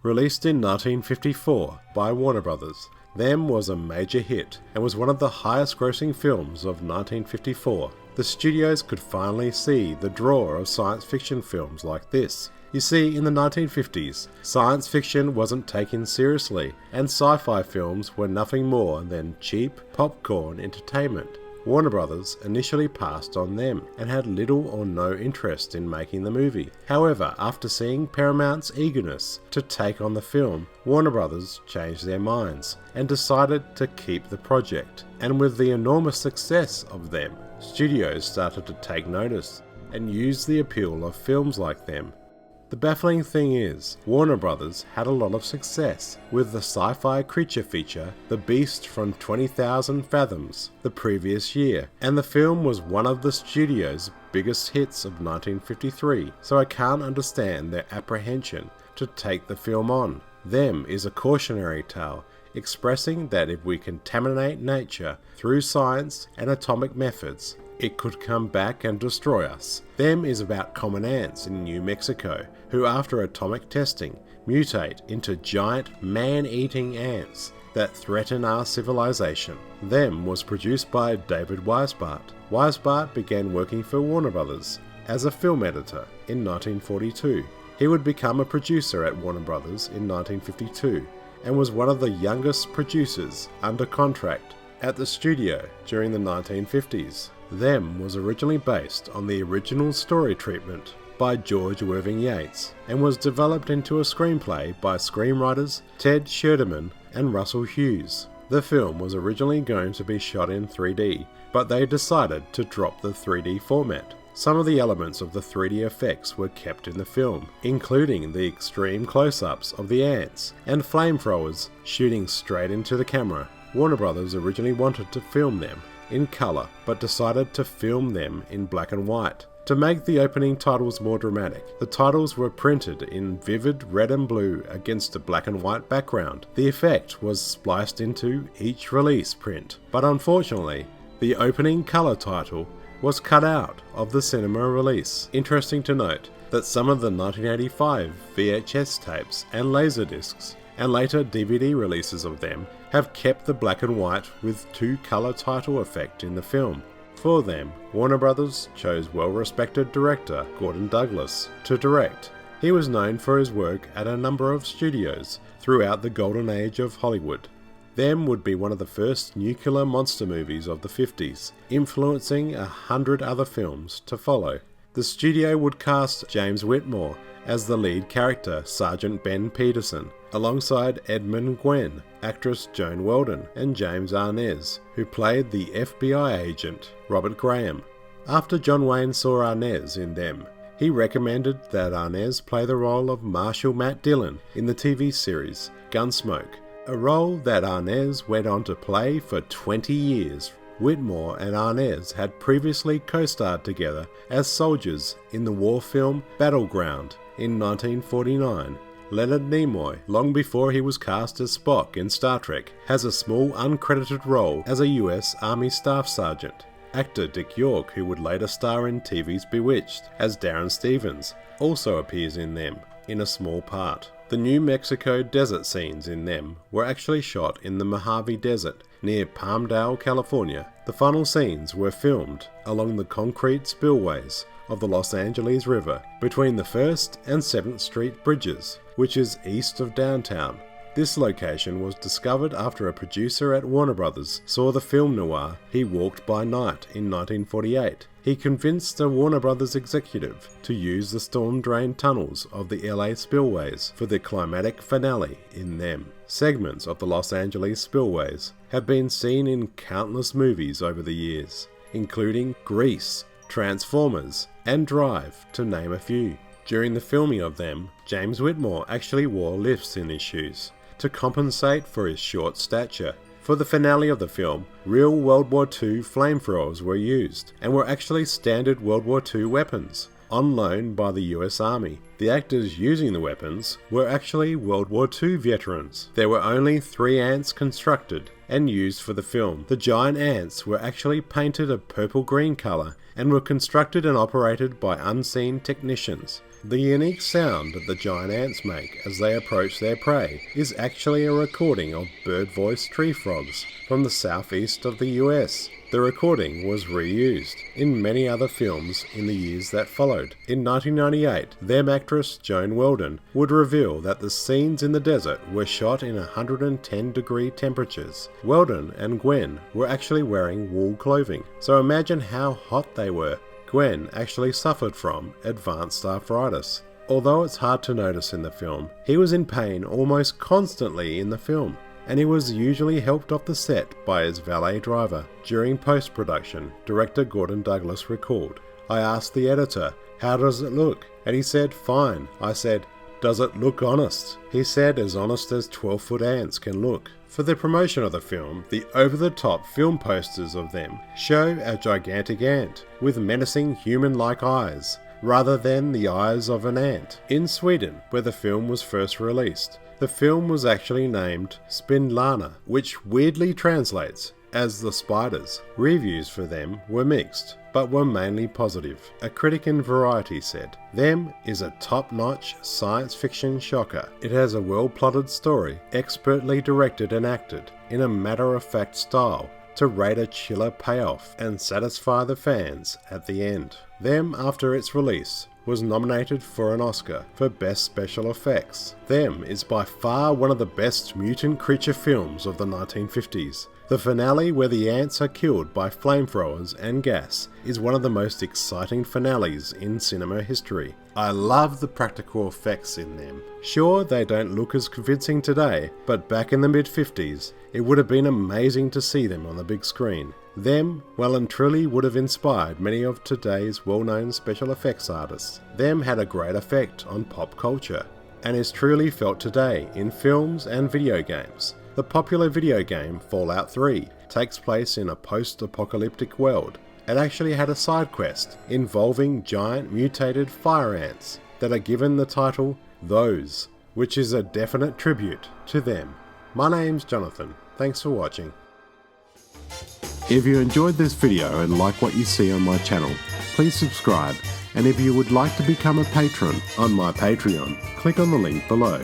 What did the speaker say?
Released in 1954 by Warner Brothers, Them was a major hit and was one of the highest grossing films of 1954. The studios could finally see the draw of science fiction films like this. You see, in the 1950s, science fiction wasn't taken seriously, and sci-fi films were nothing more than cheap popcorn entertainment. Warner Brothers initially passed on them and had little or no interest in making the movie. However, after seeing Paramount's eagerness to take on the film, Warner Brothers changed their minds and decided to keep the project. And with the enormous success of Them, studios started to take notice and use the appeal of films like Them. The baffling thing is, Warner Brothers had a lot of success with the sci-fi creature feature The Beast from 20,000 Fathoms the previous year, and the film was one of the studio's biggest hits of 1953, so I can't understand their apprehension to take the film on. Them is a cautionary tale, expressing that if we contaminate nature through science and atomic methods, it could come back and destroy us. Them is about common ants in New Mexico, who after atomic testing mutate into giant man-eating ants that threaten our civilization. Them was produced by David Weisbart. Weisbart began working for Warner Brothers as a film editor in 1942. He would become a producer at Warner Brothers in 1952 and was one of the youngest producers under contract at the studio during the 1950s. Them was originally based on the original story treatment by George Irving Yates and was developed into a screenplay by screenwriters Ted Sherderman and Russell Hughes. The film was originally going to be shot in 3D, but they decided to drop the 3D format. Some of the elements of the 3D effects were kept in the film, including the extreme close-ups of the ants and flamethrowers shooting straight into the camera. Warner Brothers originally wanted to film them in colour, but decided to film them in black and white. To make the opening titles more dramatic, the titles were printed in vivid red and blue against a black and white background. The effect was spliced into each release print, but unfortunately, the opening colour title was cut out of the cinema release. Interesting to note that some of the 1985 VHS tapes and laserdiscs and later DVD releases of them have kept the black and white with two colour title effect in the film. For Them, Warner Brothers chose well-respected director Gordon Douglas to direct. He was known for his work at a number of studios throughout the golden age of Hollywood. Them would be one of the first nuclear monster movies of the 50s, influencing 100 other films to follow. The studio would cast James Whitmore as the lead character, Sergeant Ben Peterson, alongside Edmund Gwenn, actress Joan Weldon, and James Arnez, who played the FBI agent Robert Graham. After John Wayne saw Arnez in Them, he recommended that Arnez play the role of Marshal Matt Dillon in the TV series Gunsmoke, a role that Arnez went on to play for 20 years. Whitmore and Arnez had previously co-starred together as soldiers in the war film Battleground in 1949. Leonard Nimoy, long before he was cast as Spock in Star Trek, has a small uncredited role as a US Army Staff Sergeant. Actor Dick York, who would later star in TV's Bewitched as Darren Stevens, also appears in Them, in a small part. The New Mexico desert scenes in Them were actually shot in the Mojave Desert near Palmdale, California. The final scenes were filmed along the concrete spillways of the Los Angeles River between the 1st and 7th Street bridges, which is east of downtown. This location was discovered after a producer at Warner Brothers saw the film noir He Walked by Night in 1948. He convinced a Warner Brothers executive to use the storm-drained tunnels of the LA spillways for the climatic finale in Them. Segments of the Los Angeles spillways have been seen in countless movies over the years, including Grease, Transformers, and Drive, to name a few. During the filming of Them, James Whitmore actually wore lifts in his shoes to compensate for his short stature. For the finale of the film, real World War II flamethrowers were used, and were actually standard World War II weapons, on loan by the US Army. The actors using the weapons were actually World War II veterans. There were only 3 ants constructed and used for the film. The giant ants were actually painted a purple-green colour and were constructed and operated by unseen technicians. The unique sound that the giant ants make as they approach their prey is actually a recording of bird voice tree frogs from the southeast of the US. The recording was reused in many other films in the years that followed. In 1998, then actress Joan Weldon would reveal that the scenes in the desert were shot in 110-degree temperatures. Weldon and Gwen were actually wearing wool clothing, so imagine how hot they were. Gwen actually suffered from advanced arthritis. Although it's hard to notice in the film, he was in pain almost constantly in the film, and he was usually helped off the set by his valet driver. During post-production, director Gordon Douglas recalled, "I asked the editor, 'How does it look?' and he said, 'Fine.' I said, 'Does it look honest?' He said, 'As honest as 12-foot ants can look.'" For the promotion of the film, the over-the-top film posters of them show a gigantic ant with menacing human-like eyes, rather than the eyes of an ant. In Sweden, where the film was first released, the film was actually named Spindlarna, which weirdly translates as the spiders. Reviews for them were mixed, but were mainly positive. A critic in Variety said, "Them is a top-notch science fiction shocker. It has a well-plotted story, expertly directed and acted in a matter-of-fact style to rate a chiller payoff and satisfy the fans at the end." Them, after its release, was nominated for an Oscar for Best Special Effects. Them is by far one of the best mutant creature films of the 1950s. The finale, where the ants are killed by flamethrowers and gas, is one of the most exciting finales in cinema history. I love the practical effects in them. Sure, they don't look as convincing today, but back in the mid-50s, it would have been amazing to see them on the big screen. Them, well and truly, would have inspired many of today's well-known special effects artists. Them had a great effect on pop culture, and is truly felt today in films and video games. The popular video game Fallout 3 takes place in a post-apocalyptic world. It actually had a side quest involving giant mutated fire ants that are given the title Those, which is a definite tribute to them. My name's Jonathan. Thanks for watching. If you enjoyed this video and like what you see on my channel, please subscribe, and if you would like to become a patron on my Patreon, click on the link below.